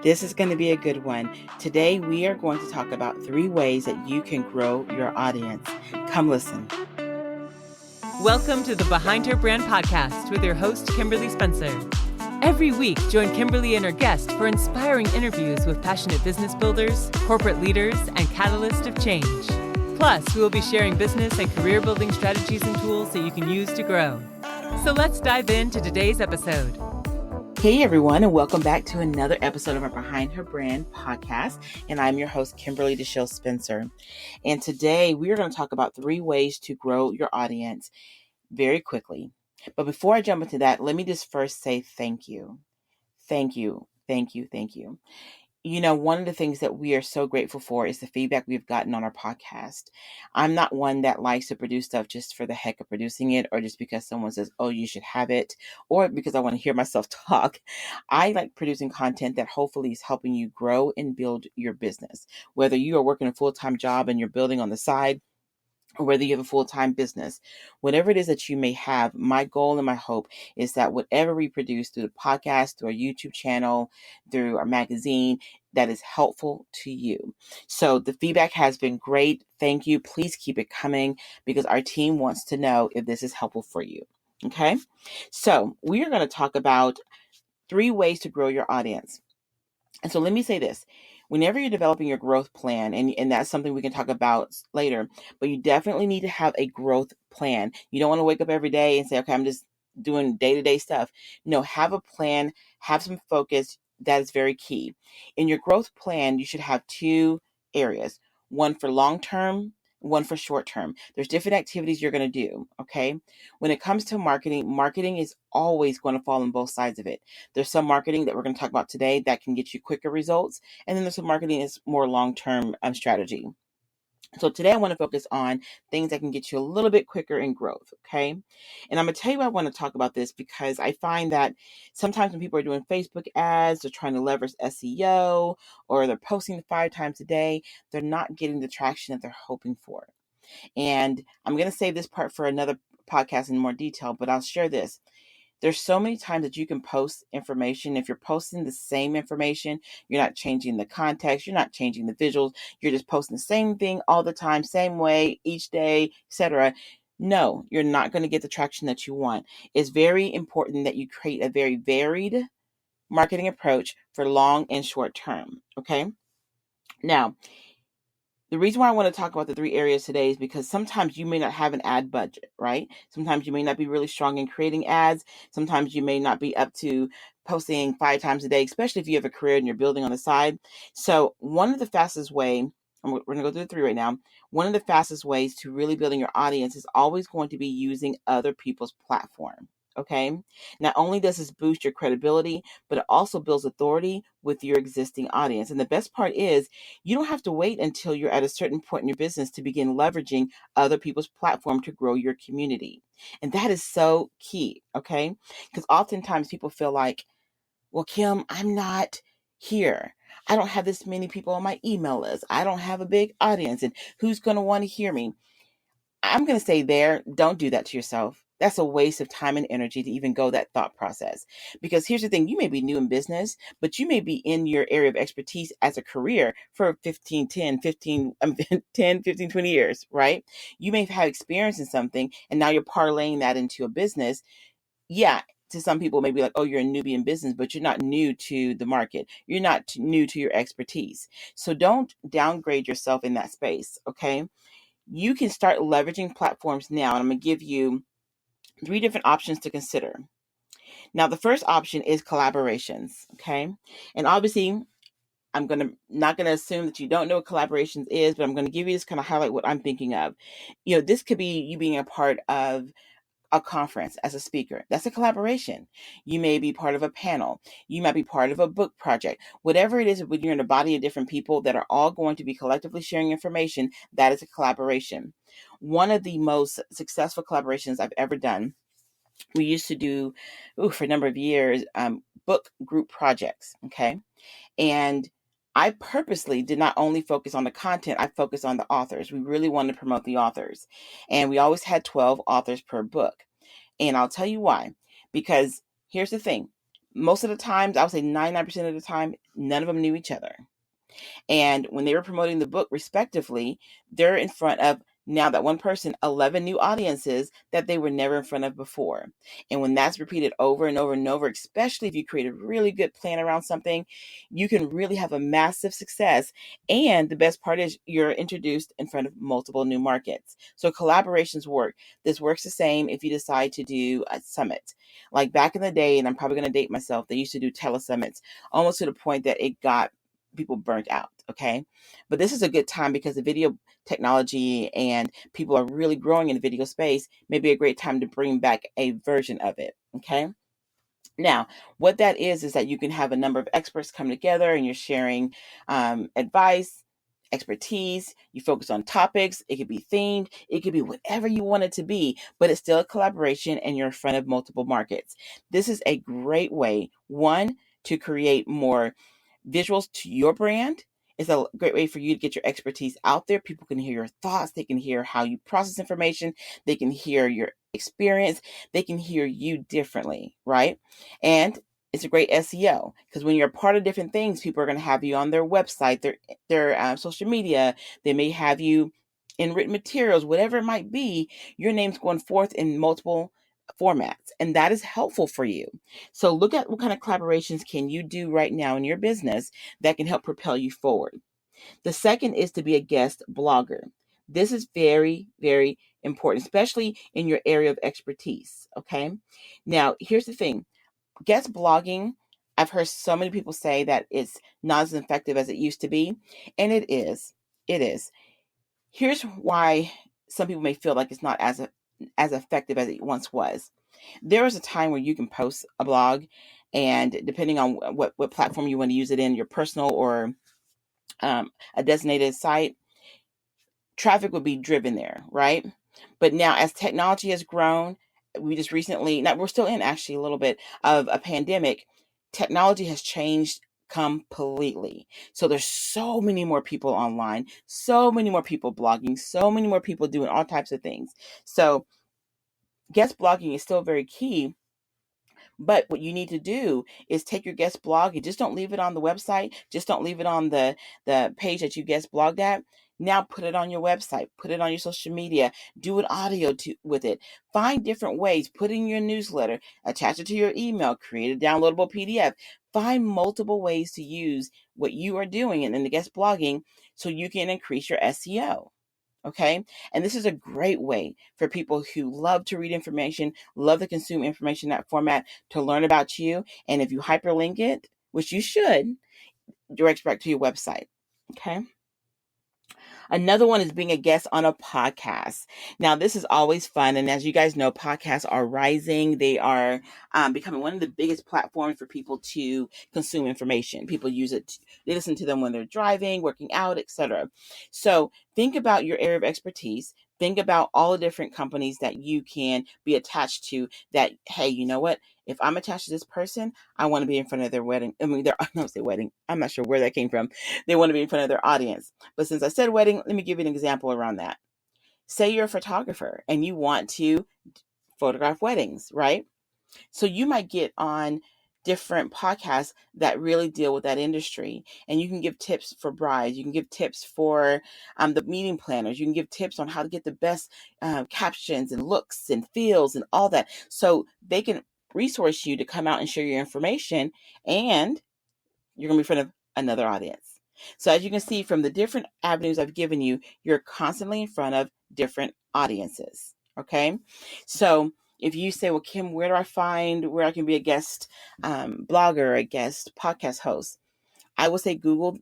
This is going to be a good one. Today, we are going to talk about 3 ways that you can grow your audience. Come listen. Welcome to the Behind Her Brand podcast with your host, DeShields-Spencer. Every week, join Kimberly and her guest for inspiring interviews with passionate business builders, corporate leaders, and catalysts of change. Plus, we will be sharing business and career building strategies and tools that you can use to grow. So let's dive into today's episode. Hey everyone, and welcome back to another episode of our Behind Her Brand podcast. And I'm your host, Kimberly DeShields-Spencer. And today we are going to talk about 3 ways to grow your audience very quickly. But before I jump into that, let me just first say thank you. Thank you. Thank you. Thank you. You know, one of the things that we are so grateful for is the feedback we've gotten on our podcast. I'm not one that likes to produce stuff just for the heck of producing it, or just because someone says, oh, you should have it, or because I want to hear myself talk. I like producing content that hopefully is helping you grow and build your business. Whether you are working a full-time job and you're building on the side, or whether you have a full-time business, whatever it is that you may have, my goal and my hope is that whatever we produce through the podcast, through our YouTube channel, through our magazine, that is helpful to you. So the feedback has been great. Thank you. Please keep it coming because our team wants to know if this is helpful for you. Okay. So we are going to talk about 3 ways to grow your audience. And so let me say this. Whenever you're developing your growth plan, and that's something we can talk about later, but you definitely need to have a growth plan. You don't want to wake up every day and say, okay, I'm just doing day-to-day stuff. No, have a plan, have some focus. That is very key. In your growth plan, you should have 2 areas, one for long-term, one for short-term. There's different activities you're going to do, okay? When it comes to marketing is always going to fall on both sides of it. There's some marketing that we're going to talk about today that can get you quicker results. And then there's some marketing that's more long-term strategy. So today I want to focus on things that can get you a little bit quicker in growth, okay? And I'm going to tell you why I want to talk about this because I find that sometimes when people are doing Facebook ads, they're trying to leverage SEO, or they're posting 5 times a day, they're not getting the traction that they're hoping for. And I'm going to save this part for another podcast in more detail, but I'll share this. There's so many times that you can post information. If you're posting the same information, you're not changing the context, you're not changing the visuals, you're just posting the same thing all the time, same way, each day, etc. No, you're not going to get the traction that you want. It's very important that you create a very varied marketing approach for long and short term, okay? Now, the reason why I want to talk about the 3 areas today is because sometimes you may not have an ad budget, right? Sometimes you may not be really strong in creating ads. Sometimes you may not be up to posting 5 times a day, especially if you have a career and you're building on the side. So one of the fastest way, we're going to go through the 3 right now. One of the fastest ways to really building your audience is always going to be using other people's platform. Okay. Not only does this boost your credibility, but it also builds authority with your existing audience. And the best part is you don't have to wait until you're at a certain point in your business to begin leveraging other people's platform to grow your community. And that is so key. Okay. Because oftentimes people feel like, well, Kim, I'm not here. I don't have this many people on my email list. I don't have a big audience. And who's going to want to hear me? I'm going to say don't do that to yourself. That's a waste of time and energy to even go that thought process. Because here's the thing, you may be new in business, but you may be in your area of expertise as a career for 10, 15, 20 years, right? You may have had experience in something and now you're parlaying that into a business. Yeah, to some people may be like, oh, you're a newbie in business, but you're not new to the market. You're not new to your expertise. So don't downgrade yourself in that space, okay? You can start leveraging platforms now, and I'm going to give you 3 different options to consider. Now, the first option is collaborations, okay? And obviously, I'm not going to assume that you don't know what collaborations is, but I'm going to give you this kind of highlight what I'm thinking of. You know, this could be you being a part of a conference as a speaker. That's a collaboration. You may be part of a panel. You might be part of a book project. Whatever it is, when you're in a body of different people that are all going to be collectively sharing information, that is a collaboration. One of the most successful collaborations I've ever done, we used to do, for a number of years, book group projects, okay? And I purposely did not only focus on the content, I focused on the authors. We really wanted to promote the authors. And we always had 12 authors per book. And I'll tell you why. Because here's the thing. most of the times, I would say 99% of the time, none of them knew each other. And when they were promoting the book respectively, they're in front of now that one person, 11 new audiences that they were never in front of before. And when that's repeated over and over and over, especially if you create a really good plan around something, you can really have a massive success. And the best part is you're introduced in front of multiple new markets. So collaborations work. This works the same if you decide to do a summit. Like back in the day, and I'm probably going to date myself, they used to do telesummits almost to the point that it got people burnt out. Okay. But this is a good time because the video technology and people are really growing in the video space. Maybe a great time to bring back a version of it. Okay. Now, what that is that you can have a number of experts come together and you're sharing advice, expertise. You focus on topics. It could be themed. It could be whatever you want it to be, but it's still a collaboration and you're in front of multiple markets. This is a great way, one, to create more visuals to your brand. It's a great way for you to get your expertise out there. People can hear your thoughts. They can hear how you process information. They can hear your experience. They can hear you differently, right? And it's a great SEO because when you're a part of different things, people are going to have you on their website, their social media. They may have you in written materials, whatever it might be. Your name's going forth in multiple formats, and that is helpful for you. So look at what kind of collaborations can you do right now in your business that can help propel you forward. The second is to be a guest blogger. This is very, very important, especially in your area of expertise. Okay. Now, here's the thing. Guest blogging, I've heard so many people say that it's not as effective as it used to be. And it is. It is. Here's why some people may feel like it's not as effective as it once was. There was a time where you can post a blog, and depending on what platform you want to use it in, your personal or a designated site, traffic would be driven there, right? But now as technology has grown, we just recently, now we're still in actually a little bit of a pandemic, technology has changed completely. So there's so many more people online, so many more people blogging, so many more people doing all types of things. So guest blogging is still very key. But what you need to do is take your guest blog and just don't leave it on the website. Just don't leave it on the page that you guest blogged at. Now put it on your website, put it on your social media, do an audio with it. Find different ways, put it in your newsletter, attach it to your email, create a downloadable PDF. Find multiple ways to use what you are doing in the guest blogging so you can increase your SEO. Okay. And this is a great way for people who love to read information, love to consume information in that format, to learn about you. And if you hyperlink it, which you should, direct back to your website. Okay. Another one is being a guest on a podcast. Now, this is always fun. And as you guys know, podcasts are rising. They are becoming one of the biggest platforms for people to consume information. People use it. They listen to them when they're driving, working out, etc. So think about your area of expertise. Think about all the different companies that you can be attached to that, hey, you know what? If I'm attached to this person, I want to be in front of their wedding. I mean, I don't say wedding. I'm not sure where that came from. They want to be in front of their audience. But since I said wedding, let me give you an example around that. Say you're a photographer and you want to photograph weddings, right? So you might get on different podcasts that really deal with that industry, and you can give tips for brides. You can give tips for the meeting planners. You can give tips on how to get the best captions and looks and feels and all that. So they can resource you to come out and share your information, and you're going to be in front of another audience. So as you can see from the different avenues I've given you, you're constantly in front of different audiences. Okay. So if you say, well, Kim, where do I find where I can be a guest blogger, a guest podcast host? I would say Google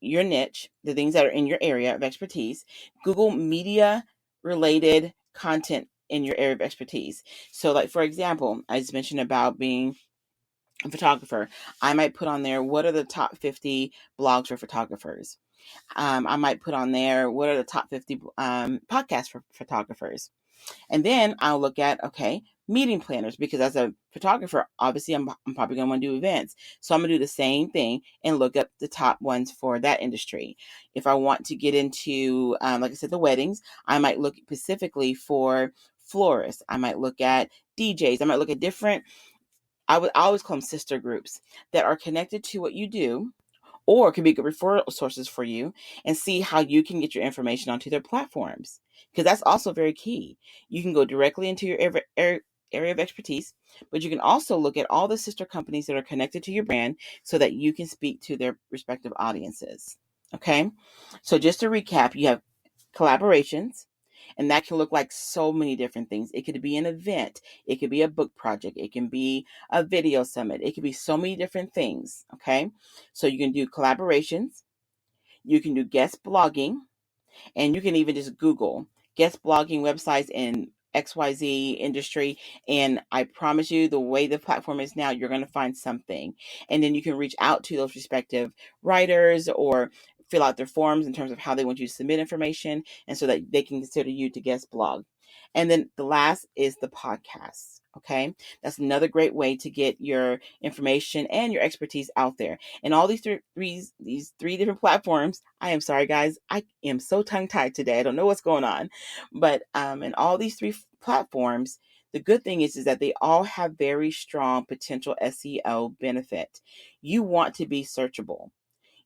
your niche, the things that are in your area of expertise. Google media related content in your area of expertise. So like, for example, I just mentioned about being a photographer. I might put on there, what are the top 50 blogs for photographers? I might put on there, what are the top 50 podcasts for photographers? And then I'll look at, okay, meeting planners, because as a photographer, obviously I'm probably going to want to do events. So I'm going to do the same thing and look up the top ones for that industry. If I want to get into, like I said, the weddings, I might look specifically for florists. I might look at DJs. I might look at different I would always call them sister groups that are connected to what you do, or could be good referral sources for you, and see how you can get your information onto their platforms. Because that's also very key. You can go directly into your area of expertise, but you can also look at all the sister companies that are connected to your brand so that you can speak to their respective audiences. Okay? So just to recap, you have collaborations, and that can look like so many different things. It could be an event. It could be a book project. It can be a video summit. It could be so many different things. Okay. So you can do collaborations. You can do guest blogging, and you can even just Google guest blogging websites in XYZ industry. And I promise you, the way the platform is now, you're going to find something. And then you can reach out to those respective writers or fill out their forms in terms of how they want you to submit information, and so that they can consider you to guest blog. And then the last is the podcast. Okay. That's another great way to get your information and your expertise out there. And all these three different platforms, I am sorry, guys, I am so tongue-tied today. I don't know what's going on. But in all these three platforms, the good thing is that they all have very strong potential SEO benefit. You want to be searchable.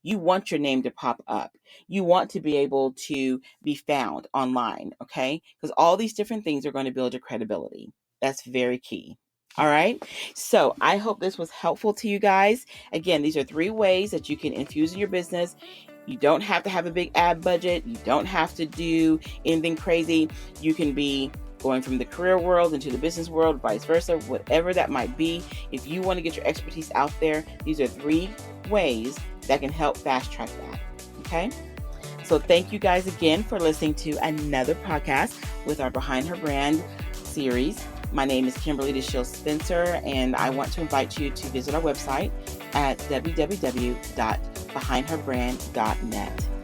You want your name to pop up. You want to be able to be found online, okay? Because all these different things are going to build your credibility. That's very key. All right. So I hope this was helpful to you guys. Again, these are 3 ways that you can infuse in your business. You don't have to have a big ad budget. You don't have to do anything crazy. You can be going from the career world into the business world, vice versa, whatever that might be. If you want to get your expertise out there, these are 3 ways that can help fast track that. Okay. So thank you guys again for listening to another podcast with our Behind Her Brand series. My name is Kimberly DeShields-Spencer, and I want to invite you to visit our website at www.behindherbrand.net.